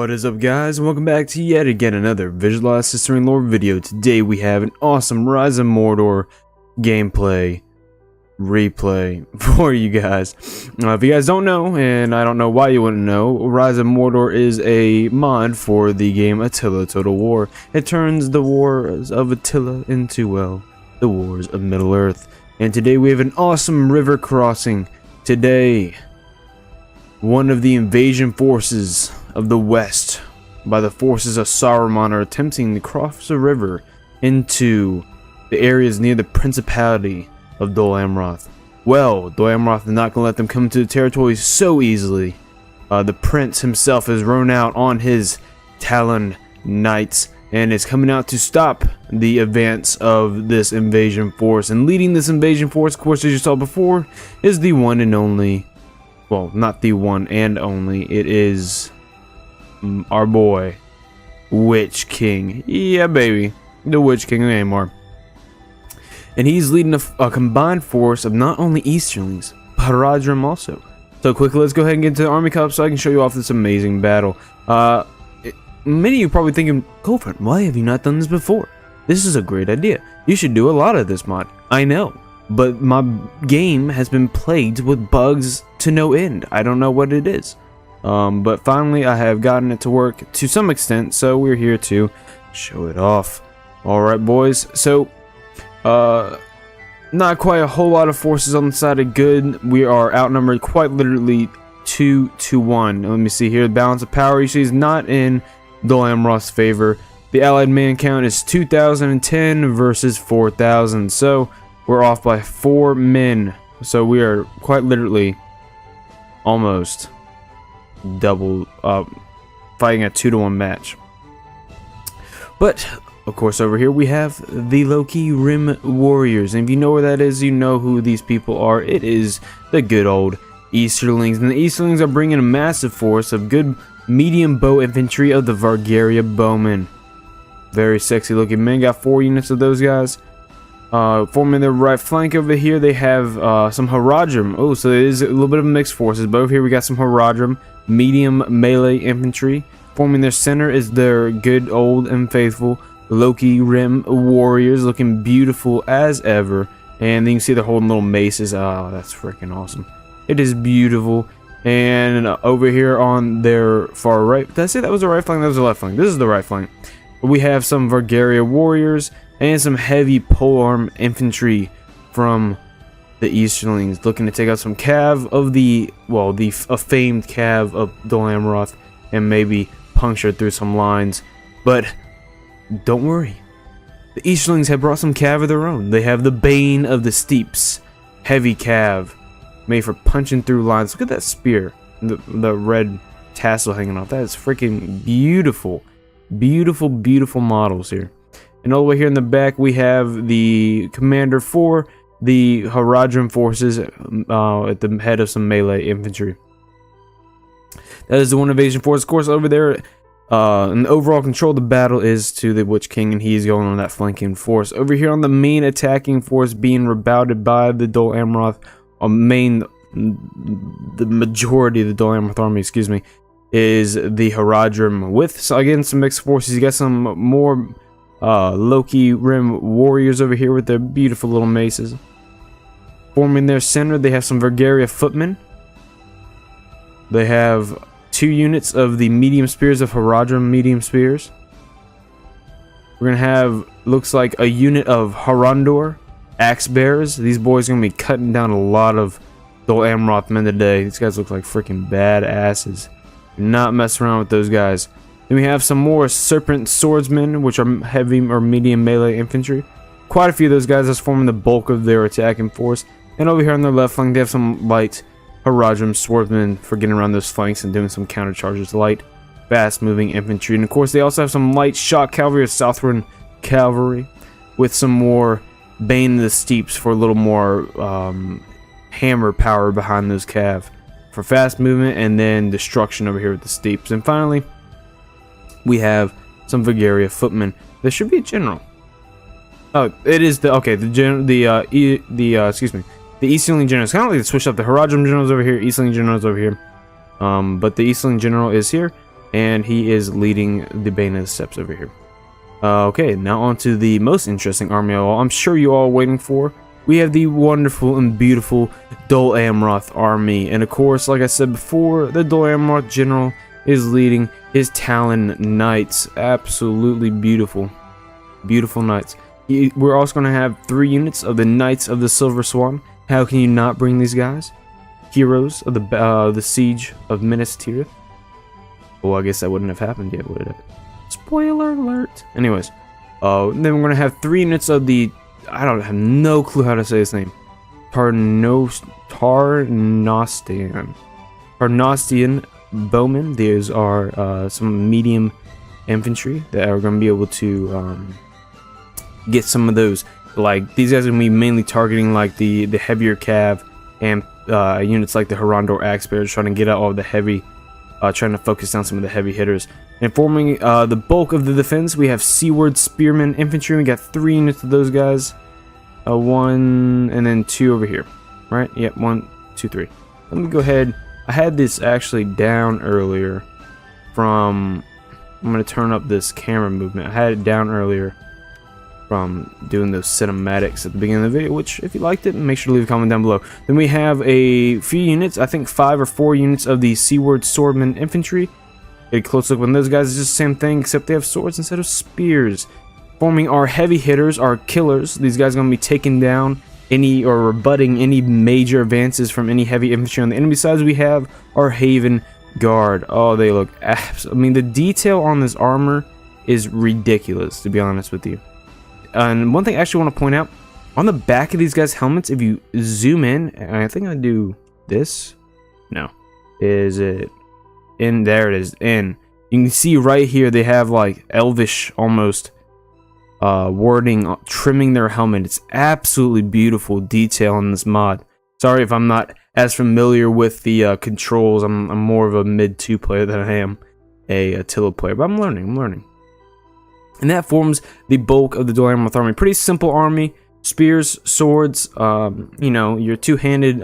What is up, guys, and welcome back to yet again another Visualized History and Lore video. Today we have an awesome Rise of Mordor gameplay replay for you guys. If you guys don't know, and I don't know why you wouldn't know, Rise of Mordor is a mod for the game Attila Total War. It turns the wars of Attila into, well, the wars of Middle-earth. And today we have an awesome river crossing. Today, one of the invasion forces of the west by the forces of Saruman are attempting to cross the river into the areas near the principality of Dolomoth. Well, Dolomoth is not going to let them come into the territory so easily. The prince himself has run out on his Talon knights and is coming out to stop the advance of this invasion force. And leading this invasion force, of course, as you saw before, is the one and only, well, not the one and only, it is our boy, Witch King. Yeah, baby, the Witch King of Amor. And he's leading a combined force of not only Easterlings, but Haradrim also. So quickly, let's go ahead and get into the army cup so I can show you off this amazing battle. Many of you are probably thinking, Goldfront, why have you not done this before? This is a great idea. You should do a lot of this mod. I know, but my game has been plagued with bugs to no end. I don't know what it is. But finally I have gotten it to work to some extent, so we're here to show it off. Alright, boys, so not quite a whole lot of forces on the side of good. We are outnumbered quite literally 2 to 1. Let me see here, the balance of power you see is not in Dolomoth's favor. The allied man count is 2010 versus 4,000, so we're off by 4 men. So we are quite literally almost double fighting a 2-to-1 match. But of course, over here we have the Loki Rim Warriors, and if you know where that is, you know who these people are. It is the good old Easterlings, and the Easterlings are bringing a massive force of good medium bow infantry of the Vargaria bowmen. Very sexy looking men. Got 4 units of those guys. Forming their right flank over here, they have some Haradrim. Oh, so it is a little bit of mixed forces, but over here we got some Haradrim, medium melee infantry. Forming their center is their good old and faithful Loki Rim Warriors, looking beautiful as ever. And then you can see they're holding little maces. Oh, that's freaking awesome. It is beautiful. And over here on their far right, did I say that was the right flank? That was the left flank. This is the right flank. We have some Vargaria warriors and some heavy polearm infantry from the Easterlings, looking to take out some cav of the, well, a famed cav of Dolomoth and maybe puncture through some lines. But don't worry, the Easterlings have brought some cav of their own. They have the Bane of the Steeps, heavy cav, made for punching through lines. Look at that spear, the red tassel hanging off. That is freaking beautiful. Beautiful, beautiful models here. And all the way here in the back, we have the commander for the Haradrim forces at the head of some melee infantry. That is the one invasion force. Of course, over there, and the overall control of the battle is to the Witch King, and he's going on that flanking force. Over here on the main attacking force being rebouted by the Dolomoth, the majority of the Dolomoth army, excuse me, is the Haradrim with, so again, some mixed forces. You got some more Loki Rim Warriors over here with their beautiful little maces. Forming their center, they have some Vargaria footmen. They have 2 units of the medium spears of Haradrim medium spears. We're gonna have, looks like, a unit of Harandor axe bearers. These boys are gonna be cutting down a lot of Dolomoth men today. These guys look like freaking badasses. Do not mess around with those guys. Then we have some more Serpent Swordsmen, which are heavy or medium melee infantry. Quite a few of those guys that's forming the bulk of their attacking force. And over here on their left flank, they have some light Haradrim Swordsmen for getting around those flanks and doing some counter charges. Light, fast moving infantry. And of course, they also have some light shock cavalry or Southern cavalry with some more Bane of the Steeps for a little more hammer power behind those cav for fast movement, and then destruction over here with the Steeps. And finally, we have some Vargaria footmen. There should be a general. Oh, it is the, okay, the general, excuse me, the Easterling general. It's kind of like to switch up the Haradrim generals over here, Easterling generals over here. But the Easterling general is here, and he is leading the Bane of the Steppes over here. Okay, now on to the most interesting army of all. I'm sure you all are waiting for. We have the wonderful and beautiful Dol Amroth army, and of course, like I said before, the Dol Amroth general is leading his Talon Knights. Absolutely beautiful, beautiful knights. We're also going to have 3 units of the Knights of the Silver Swan. How can you not bring these guys? Heroes of the Siege of Minas Tirith. Well, I guess that wouldn't have happened yet, would it? Spoiler alert. Anyways, then we're going to have 3 units of the... I don't have no clue how to say his name. Tarnostian bowmen. These are some medium infantry that are going to be able to get some of those. Like, these guys are going to be mainly targeting like the heavier cav and units like the Harandor Axe Bearers, trying to get out all the heavy, trying to focus down some of the heavy hitters. And forming the bulk of the defense, we have Seaward Spearmen Infantry. We got 3 units of those guys. 1 and then 2 over here. Right? Yep, 1, 2, 3. Let me go ahead. I had this actually down earlier from... I'm going to turn up this camera movement. I had it down earlier from doing those cinematics at the beginning of the video, which, if you liked it, make sure to leave a comment down below. Then we have a few units, I think 5 or 4 units of the Seaward Swordman Infantry. A close look on those guys is just the same thing, except they have swords instead of spears. Forming our heavy hitters, our killers. These guys are going to be taking down any or rebutting any major advances from any heavy infantry on the enemy sides. We have our Haven Guard. Oh, they look I mean, the detail on this armor is ridiculous, to be honest with you. And one thing I actually want to point out, on the back of these guys' helmets, if you zoom in, and I think I do this. No. Is it in? There it is. In. You can see right here they have like elvish almost wording trimming their helmet. It's absolutely beautiful detail in this mod. Sorry if I'm not as familiar with the controls. I'm more of a mid 2 player than I am a Attila player, but I'm learning. And that forms the bulk of the Dol Amroth army. Pretty simple army. Spears, swords, you know, your 2-handed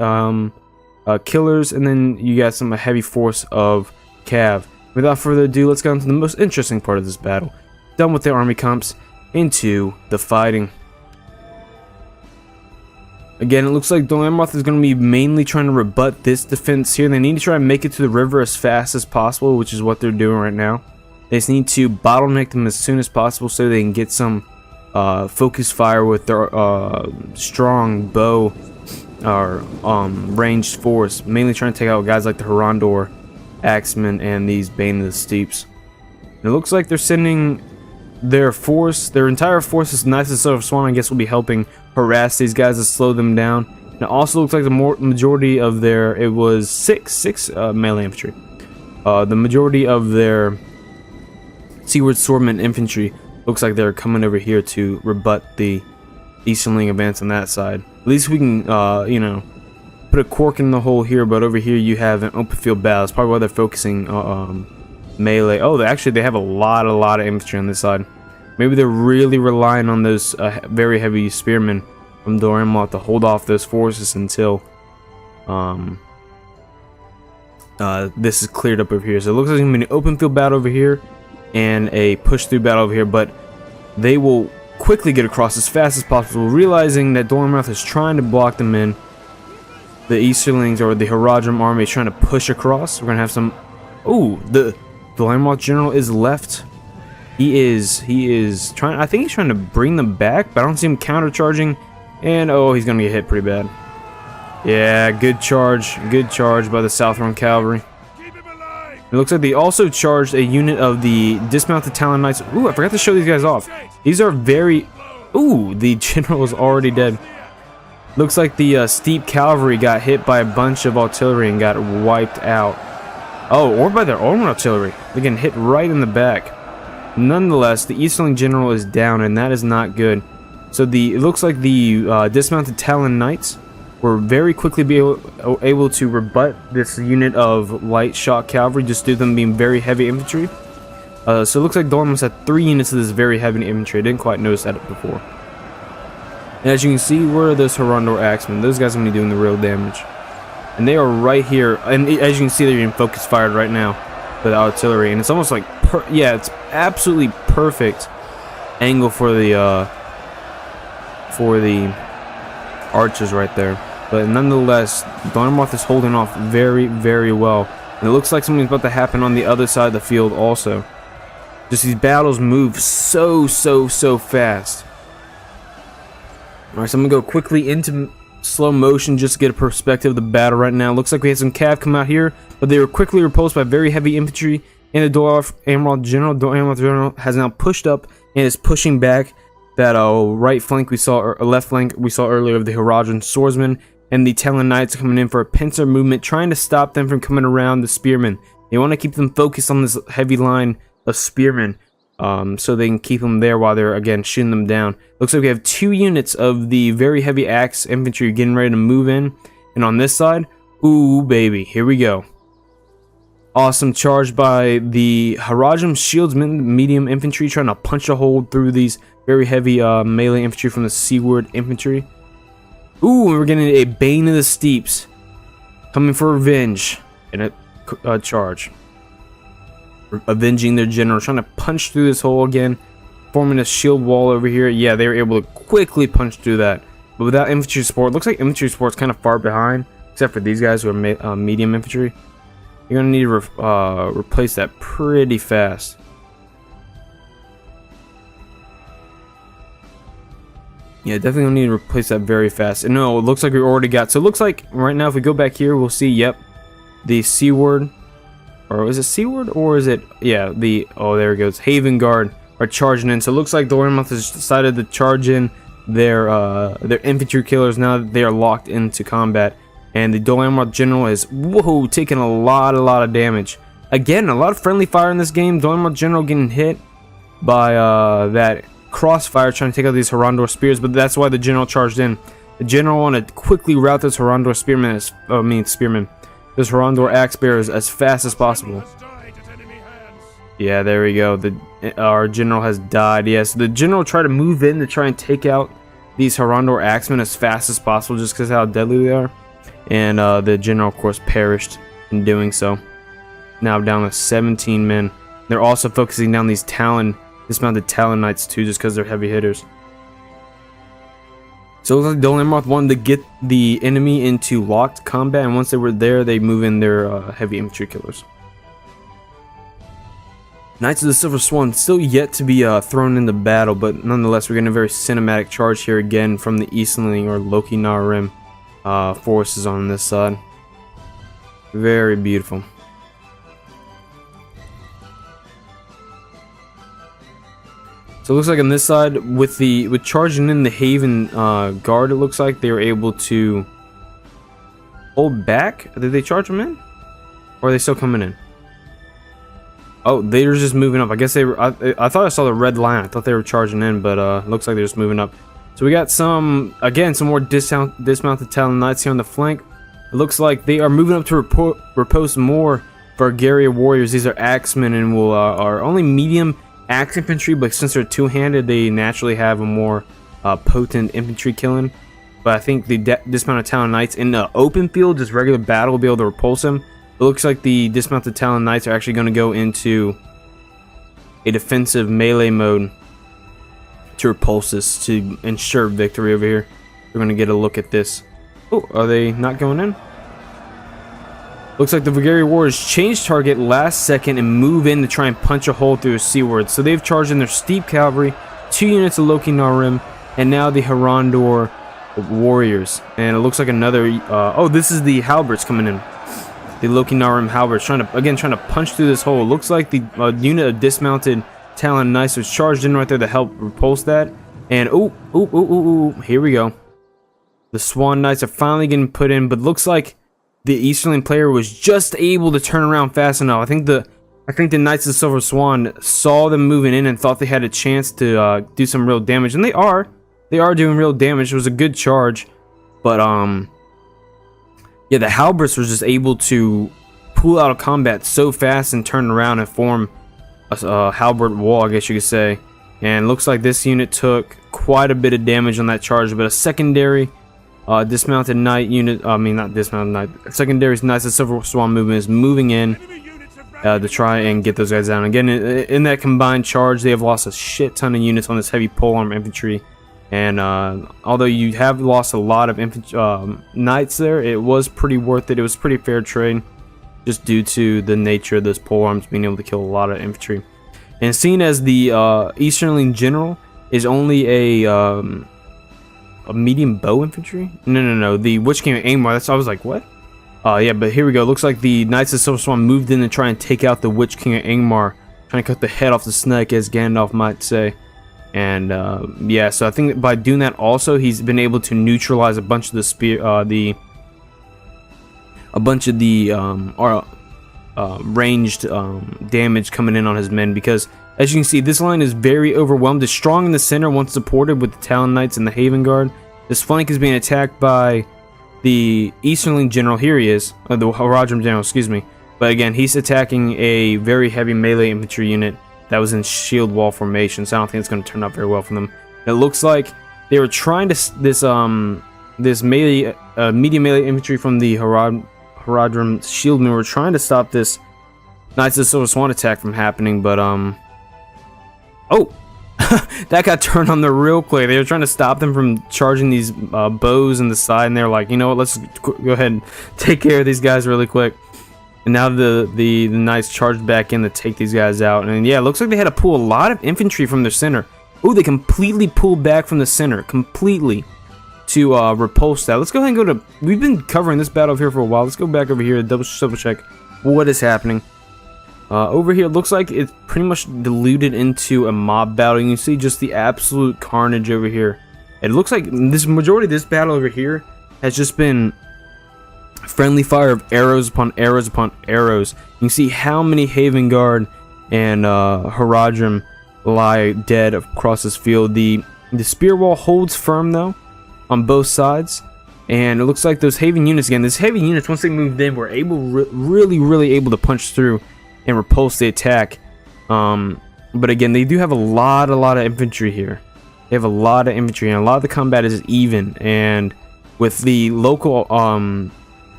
killers, and then you got some heavy force of cav. Without further ado, let's get on to the most interesting part of this battle. Done with the army comps, into the fighting. Again, it looks like Dol Amroth is going to be mainly trying to rebut this defense here. They need to try and make it to the river as fast as possible, which is what they're doing right now. They just need to bottleneck them as soon as possible so they can get some focus fire with their strong bow or ranged force. Mainly trying to take out guys like the Harandor Axemen and these Bane of the Steppes. And it looks like they're sending their force, their entire force, is Knights of the Silver Swan. I guess will be helping harass these guys to slow them down. And it also looks like the majority of their, it was six melee infantry. The majority of their Seaward Swordman Infantry looks like they're coming over here to rebut the Easternling advance on that side. At least we can, you know, put a cork in the hole here, but over here you have an open field battle. That's probably why they're focusing melee. Oh, they have a lot of infantry on this side. Maybe they're really relying on those very heavy spearmen from Dol Amroth to hold off those forces until this is cleared up over here. So it looks like it's going to be an open field battle over here and a push through battle over here, but they will quickly get across as fast as possible, realizing that Dol Amroth is trying to block them in. The Easterlings or the Haradrim army is trying to push across. We're going to have some... Oh, the Dol Amroth general is left. He is trying... I think he's trying to bring them back, but I don't see him countercharging. And, oh, he's going to get hit pretty bad. Yeah, good charge. Good charge by the Southron Cavalry. It looks like they also charged a unit of the dismounted Talon Knights. Ooh, I forgot to show these guys off. These are very... Ooh, the general is already dead. Looks like the steep cavalry got hit by a bunch of artillery and got wiped out. Oh, or by their own artillery. They're getting hit right in the back. Nonetheless, the Easterling general is down, and that is not good. So it looks like the dismounted Talon Knights were very quickly able to rebut this unit of light shock cavalry, just due to them being very heavy infantry. So it looks like Dolomoth had 3 units of this very heavy infantry. I didn't quite notice that before. And as you can see, where are those Harandor Axemen? Those guys are going to be doing the real damage. And they are right here. And as you can see, they're getting focus fired right now. for the artillery, and it's almost like yeah, it's absolutely perfect angle for the archers right there. But nonetheless, Dolomoth is holding off very, very well, and it looks like something's about to happen on the other side of the field also. Just these battles move so fast. Alright, so I'm gonna go quickly into slow motion just to get a perspective of the battle right now. Looks like we had some cav come out here, but they were quickly repulsed by very heavy infantry, and the Dolomoth General has now pushed up and is pushing back that right flank we saw, or left flank we saw earlier of the Haradran swordsmen, and the Talon Knights coming in for a pincer movement, trying to stop them from coming around the spearmen. They want to keep them focused on this heavy line of spearmen, so they can keep them there while they're again shooting them down. Looks like we have 2 units of the very heavy axe infantry getting ready to move in, and on this side, ooh baby, here we go. Awesome charge by the Haradran shieldsmen, medium infantry, trying to punch a hole through these very heavy melee infantry from the seaward infantry. Ooh, we're getting a Bane of the Steeps coming for revenge in a charge. Avenging their general, trying to punch through this hole again, forming a shield wall over here. Yeah, they were able to quickly punch through that, but without infantry support. Looks like infantry support's kind of far behind, except for these guys who are medium infantry. You're gonna need to replace that pretty fast. Yeah, definitely gonna need to replace that very fast. And no, it looks like we already got. So it looks like right now, if we go back here, we'll see. Yep, the Seaward, or is it Seaward, or is it? Yeah, the there it goes. Haven Guard are charging in. So it looks like Dolomoth has decided to charge in their infantry killers now that they are locked into combat. And the Dolomoth General is taking a lot of damage. Again, a lot of friendly fire in this game. Dolomoth General getting hit by that crossfire trying to take out these Harandor spears, but that's why the general charged in. The general wanted to quickly route this Harandor spearman, this Harandor axe bearers as fast as possible. Yeah, there we go. Our general has died. Yes, so the general tried to move in to try and take out these Harandor axemen as fast as possible, just because of how deadly they are. And the general, of course, perished in doing so. Now down to 17 men. They're also focusing down these dismounted Talon Knights too, just because they're heavy hitters. So it looks like Dolomoth wanted to get the enemy into locked combat, and once they were there, they move in their heavy infantry killers. Knights of the Silver Swan still yet to be thrown into battle, but nonetheless, we're getting a very cinematic charge here again from the Eastling or LOTR Rim forces on this side. Very beautiful. So it looks like on this side, with charging in the Haven Guard, it looks like they were able to hold back. Did they charge them in, or are they still coming in? Oh, they were just moving up. I guess they were. I thought I saw the red line. I thought they were charging in, but it looks like they're just moving up. So we got some more dismounted Talon Knights here on the flank. It looks like they are moving up to repose more Vargaria warriors. These are axemen and are only medium axe infantry, but since they're two-handed, they naturally have a more potent infantry killing. But I think the dismounted Talon Knights in the open field, just regular battle, will be able to repulse them. It looks like the dismounted Talon Knights are actually going to go into a defensive melee mode to repulse this, to ensure victory over here. We're going to get a look at this. Oh, are they not going in? Looks like the Vargaria Warriors change target last second and move in to try and punch a hole through a seaward. So they've charged in their steep cavalry, 2 units of LOTR Rim, and now the Harandor warriors. And it looks like another. Oh, this is the halberds coming in. The LOTR Rim halberds trying to punch through this hole. It looks like the unit of dismounted Talon Knights was charged in right there to help repulse that. And here we go. The Swan Knights are finally getting put in, but looks like the Easterling player was just able to turn around fast enough. I think the Knights of the Silver Swan saw them moving in and thought they had a chance to do some real damage, and they are doing real damage. It was a good charge, but yeah, the halberds were just able to pull out of combat so fast and turn around and form a halberd wall, I guess you could say. And it looks like this unit took quite a bit of damage on that charge, but a secondary dismounted knight unit, not dismounted knight, secondary Knights of Silver Swan movement is moving in to try and get those guys down. Again, in that combined charge, they have lost a shit ton of units on this heavy polearm infantry. And although you have lost a lot of knights there, it was pretty worth it. It was pretty fair trade, just due to the nature of those polearms being able to kill a lot of infantry. And seeing as the Easternling General is only a medium bow infantry. No, the Witch King of Angmar. That's, I was like, what? Yeah, but here we go. Looks like the Knights of Silver Swan moved in to try and take out the Witch King of Angmar, trying to cut the head off the snake, as Gandalf might say. And yeah, so I think that by doing that also, he's been able to neutralize a bunch of the ranged damage coming in on his men, because as you can see, this line is very overwhelmed. It's strong in the center once supported with the Talon Knights and the Haven Guard. This flank is being attacked by the Easternling General. Here he is, the Haradrim General, excuse me. But again, he's attacking a very heavy melee infantry unit that was in shield wall formation, so I don't think it's going to turn out very well for them. It looks like they were trying to this melee medium melee infantry from the Haradrim shieldmen were trying to stop this Knights of the Silver Swan attack from happening, but oh, that got turned on there real quick. They were trying to stop them from charging these bows in the side, and they're like, you know what, let's go ahead and take care of these guys really quick. And now the Knights charged back in to take these guys out. And yeah, it looks like they had to pull a lot of infantry from their center. Oh, they completely pulled back from the center, completely, to repulse that. Let's go ahead and go to... We've been covering this battle here for a while. Let's go back over here and double check what is happening. Over here, it looks like it's pretty much diluted into a mob battle. You can see just the absolute carnage over here. It looks like this majority of this battle over here has just been friendly fire of arrows upon arrows upon arrows. You can see how many Haven Guard and Haradrim lie dead across this field. The spear wall holds firm though on both sides, and it looks like those Haven units again. These Haven units, once they moved in, were able really able to punch through and repulse the attack. But again, they do have a lot of infantry here. They have a lot of infantry, and a lot of the combat is even. And with the local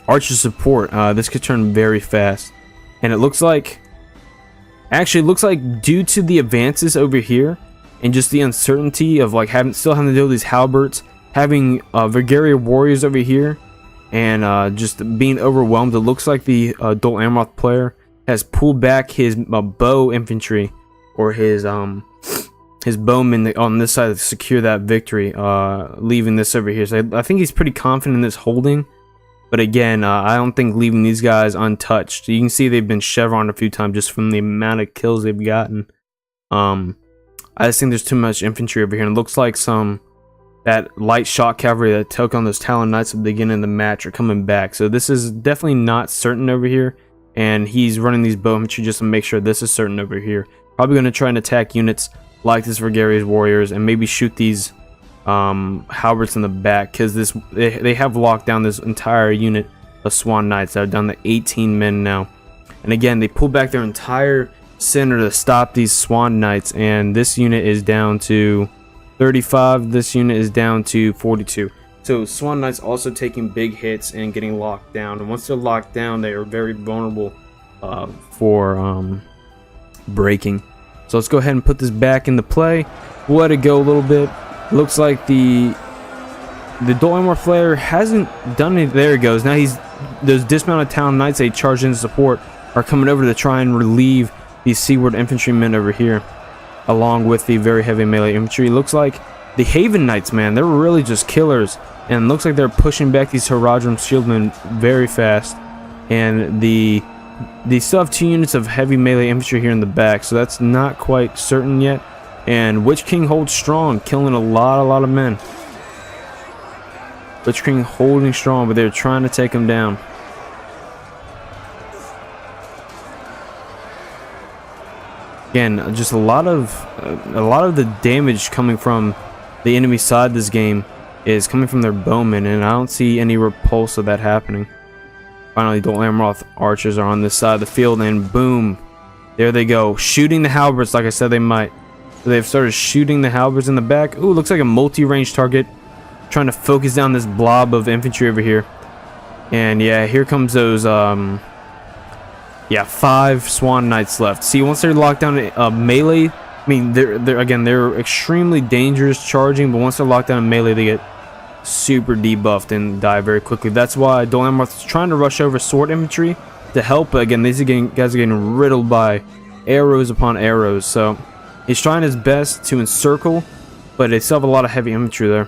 archer support, this could turn very fast. And it looks like, actually, it looks like due to the advances over here and just the uncertainty of like still having to deal with these halberds, having Vergaria warriors over here, and just being overwhelmed, it looks like the Dol Amroth player has pulled back his bow infantry, or his bowmen on this side to secure that victory, leaving this over here. So I think he's pretty confident in this holding. But again, I don't think leaving these guys untouched. You can see they've been chevroned a few times just from the amount of kills they've gotten. I just think there's too much infantry over here, and it looks like that light shot cavalry that took on those Talon Knights at the beginning of the match are coming back. So this is definitely not certain over here, and he's running these bow infantry just to make sure this is certain over here. Probably going to try and attack units like this Vergaria's warriors, and maybe shoot these halberds in the back, because they have locked down this entire unit of Swan Knights that are down to 18 men now. And again, they pulled back their entire center to stop these Swan Knights, and this unit is down to 35. This unit is down to 42. So Swan Knights also taking big hits and getting locked down, and once they're locked down, they are very vulnerable for breaking. So let's go ahead and put this back into play. We'll let it go a little bit. Looks like the Dolomoth Flare hasn't done it. There it goes. Now those dismounted Talon Knights they charged in support are coming over to try and relieve these seaward infantrymen over here, along with the very heavy melee infantry. Looks like the Haven Knights, man, they're really just killers, and looks like they're pushing back these Haradrim shieldmen very fast. And they still have 2 units of heavy melee infantry here in the back, so that's not quite certain yet. And Witch King holds strong, killing a lot of men. Witch King holding strong, but they're trying to take him down. Again, just a lot of the damage coming from the enemy side this game is coming from their bowmen, and I don't see any repulse of that happening. Finally, Dol Amroth archers are on this side of the field, and boom, there they go, shooting the halberds like I said they might. So they've started shooting the halberds in the back. Ooh, looks like a multi-range target, trying to focus down this blob of infantry over here. And yeah, here comes those Yeah, 5 Swan Knights left. See, once they're locked down in melee, I mean, they're extremely dangerous charging, but once they're locked down in melee, they get super debuffed and die very quickly. That's why Dolomoth is trying to rush over sword infantry to help, but again, these guys are getting riddled by arrows upon arrows. So he's trying his best to encircle, but they still have a lot of heavy infantry there.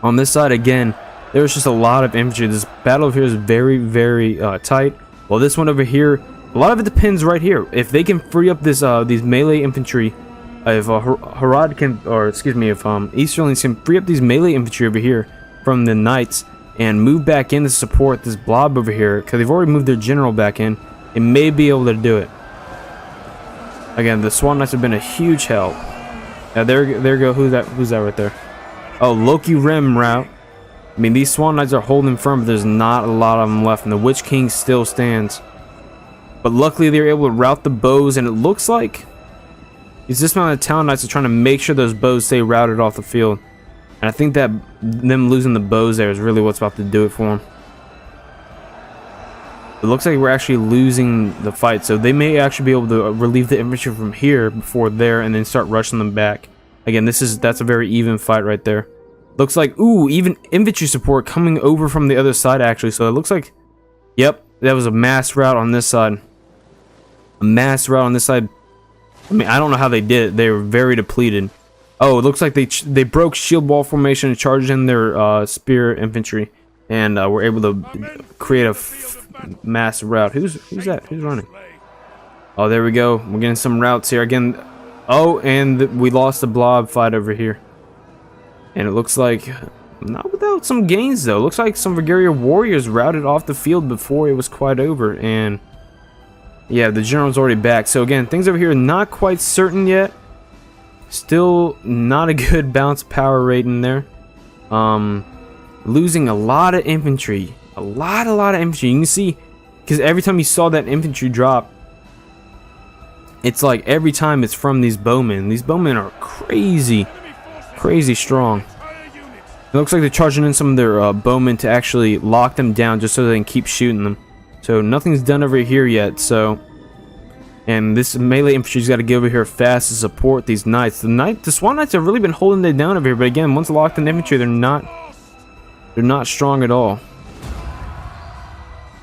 On this side, again, there's just a lot of infantry. This battle over here is very, very tight. Well, this one over here, a lot of it depends right here. If they can free up this these melee infantry, if Harad can, or excuse me, if Easterlings can free up these melee infantry over here from the knights and move back in to support this blob over here, because they've already moved their general back in, they may be able to do it. Again, the Swan Knights have been a huge help. Now there go. Who's that right there? Oh, Loki Rim route. I mean, these Swan Knights are holding firm, but there's not a lot of them left, and the Witch King still stands. But luckily, they were able to route the bows, and it looks like these dismounted Talon Knights are trying to make sure those bows stay routed off the field. And I think that them losing the bows there is really what's about to do it for them. It looks like we're actually losing the fight, so they may actually be able to relieve the infantry from here before there, and then start rushing them back. Again, that's a very even fight right there. Looks like, ooh, even infantry support coming over from the other side, actually. So it looks like, yep, that was a mass rout on this side. A mass rout on this side. I mean, I don't know how they did it. They were very depleted. Oh, it looks like they broke shield wall formation and charged in their spear infantry. And were able to create a mass rout. Who's that? Who's running? Oh, there we go. We're getting some routes here. Again, oh, and we lost the blob fight over here. And it looks like, not without some gains though. It looks like some Vagaria warriors routed off the field before it was quite over. And yeah, the general's already back. So again, things over here are not quite certain yet. Still not a good bounce power rate in there. Losing a lot of infantry. A lot of infantry. You can see, because every time you saw that infantry drop, it's like every time it's from these bowmen. These bowmen are crazy strong. It looks like they're charging in some of their bowmen to actually lock them down just so they can keep shooting them. So nothing's done over here yet. So, and this melee infantry's got to get over here fast to support these knights. The Swan Knights have really been holding it down over here, but again, once locked in infantry, they're not strong at all.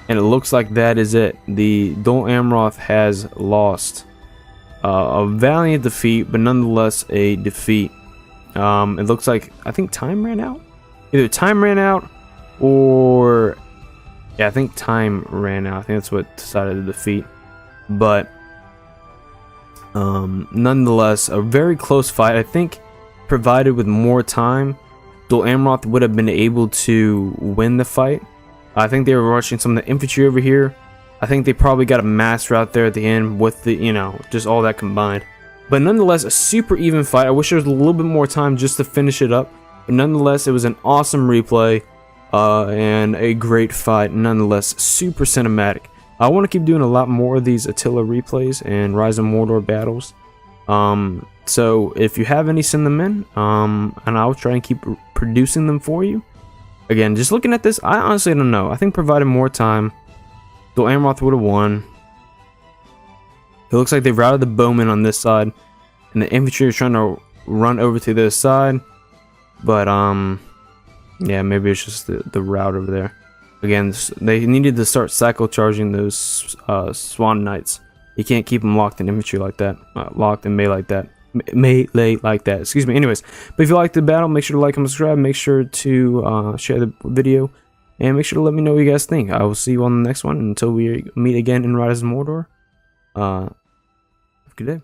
And it looks like that is it. The Dol Amroth has lost. A valiant defeat, but nonetheless a defeat. It looks like, I think time ran out. Either time ran out, or yeah, I think time ran out. I think that's what decided the defeat. But nonetheless, a very close fight. I think provided with more time, Dol Amroth would have been able to win the fight. I think they were rushing some of the infantry over here. I think they probably got a mass rout there at the end with the, you know, just all that combined. But nonetheless, a super even fight. I wish there was a little bit more time just to finish it up. But nonetheless, it was an awesome replay and a great fight. Nonetheless, super cinematic. I want to keep doing a lot more of these Attila replays and Rise of Mordor battles. So if you have any, send them in. And I'll try and keep producing them for you. Again, just looking at this, I honestly don't know. I think provided more time, Dol Amroth would have won. It looks like they routed the bowmen on this side, and the infantry are trying to run over to this side. But yeah, maybe it's just the route over there. Again, they needed to start cycle charging those Swan Knights. You can't keep them locked in infantry like that, locked in melee like that. Melee like that. Excuse me. Anyways, but if you liked the battle, make sure to like and subscribe. Make sure to share the video, and make sure to let me know what you guys think. I will see you on the next one. Until we meet again in Rise of Mordor. Have a good day.